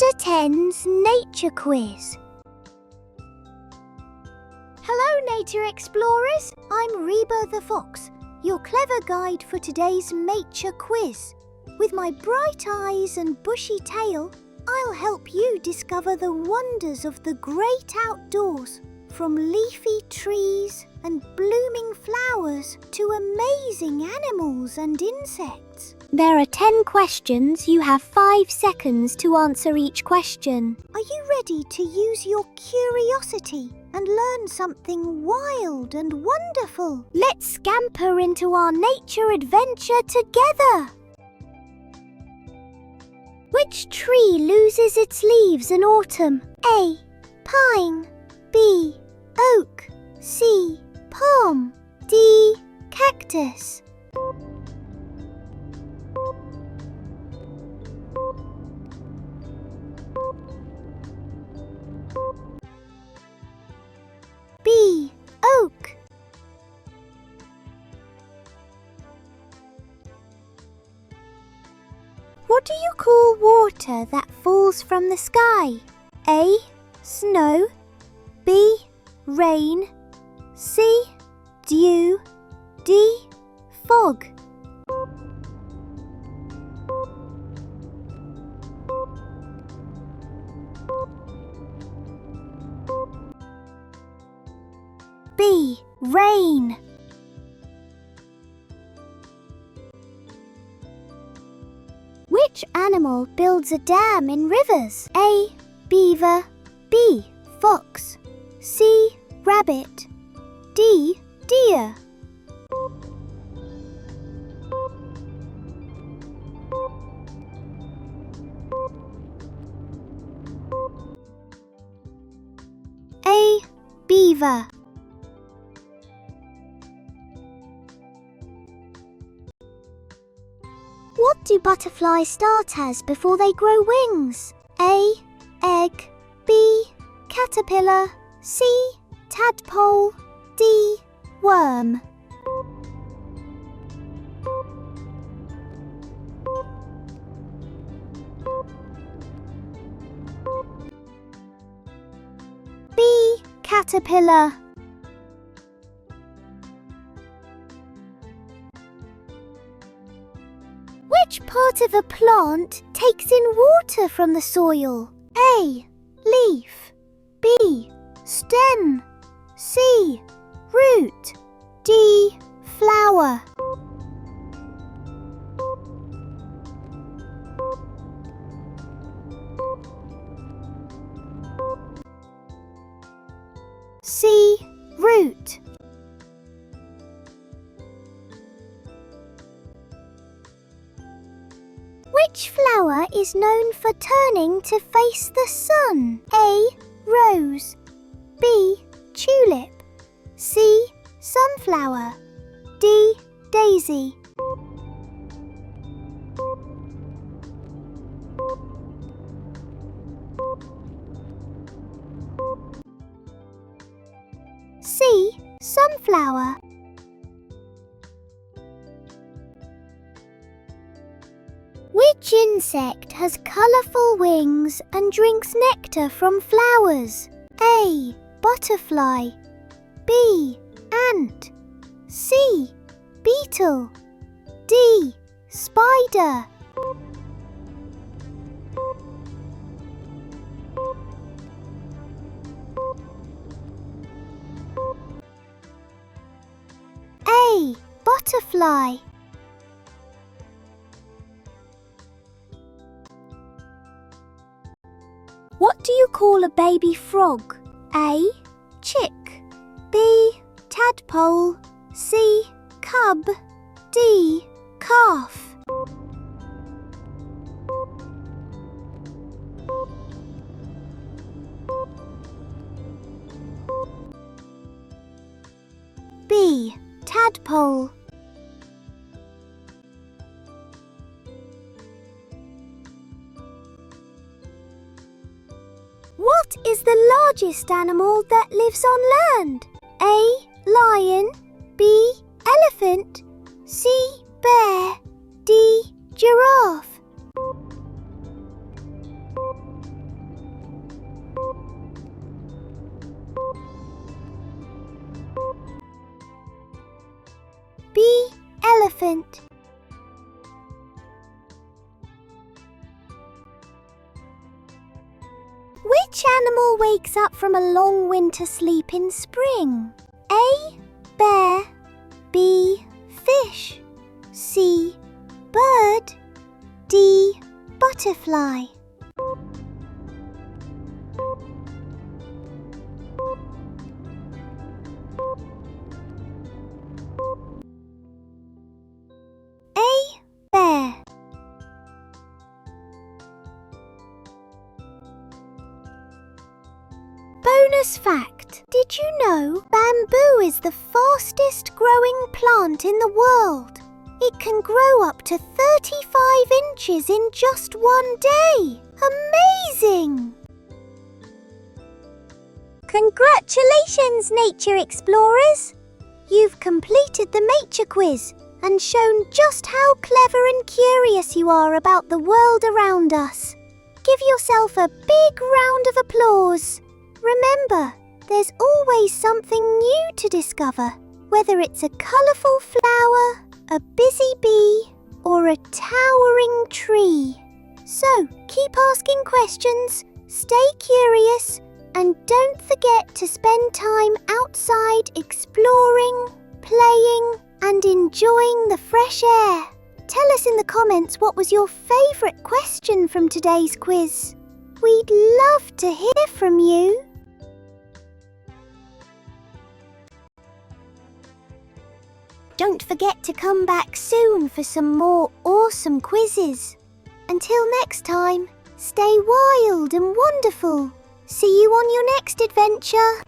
Under 10's Nature Quiz. Hello, nature explorers. I'm Reba the Fox, your clever guide for today's nature quiz. With my bright eyes and bushy tail, I'll help you discover the wonders of the great outdoors, from leafy trees and blooming flowers to amazing animals and insects. There are 10 questions. You have 5 seconds to answer each question. Are you ready to use your curiosity and learn something wild and wonderful? Let's scamper into our nature adventure together. Which tree loses its leaves in autumn? A. Pine. B. Oak. C. Palm. D. Cactus. B. Oak. What do you call water that falls from the sky? A. Snow. B. Rain. C. Dew. D. Fog. B. Rain. Which animal builds a dam in rivers? A. Beaver. B. Fox. C. Rabbit. D. Deer. A. Beaver. What do butterflies start as before they grow wings? A. Egg. B. Caterpillar. C. Tadpole. D. Worm. B. Caterpillar. Which part of a plant takes in water from the soil? A. Leaf. B. Stem. C. Root. D. Flower. C. Root. Which flower is known for turning to face the sun? A. Rose. B. Tulip. C. Sunflower. D. Daisy. C. Sunflower. Which insect has colourful wings and drinks nectar from flowers? A. Butterfly. B. Ant. C. Beetle. D. Spider. A. Butterfly. What do you call a baby frog? A. Chick. B. Tadpole. C. Cub. D. Calf. B. Tadpole. What is the largest animal that lives on land? A. Lion. B. Elephant. C. Bear. D. Giraffe. elephant. Which animal wakes up from a long winter sleep in spring? A. Bear. B. Fish. C. Bird. D. Butterfly. A. Bear. Bonus fact: did you know bamboo is the fastest growing plant in the world? It can grow up to 35 inches in just one day. Amazing! Congratulations, nature explorers! You've completed the nature quiz and shown just how clever and curious you are about the world around us. Give yourself a big round of applause. Remember, there's always something new to discover, whether it's a colourful flower, a busy bee, or a towering tree. So, keep asking questions, stay curious, and don't forget to spend time outside exploring, playing, and enjoying the fresh air. Tell us in the comments what was your favourite question from today's quiz. We'd love to hear from you. Don't forget to come back soon for some more awesome quizzes. Until next time, stay wild and wonderful. See you on your next adventure.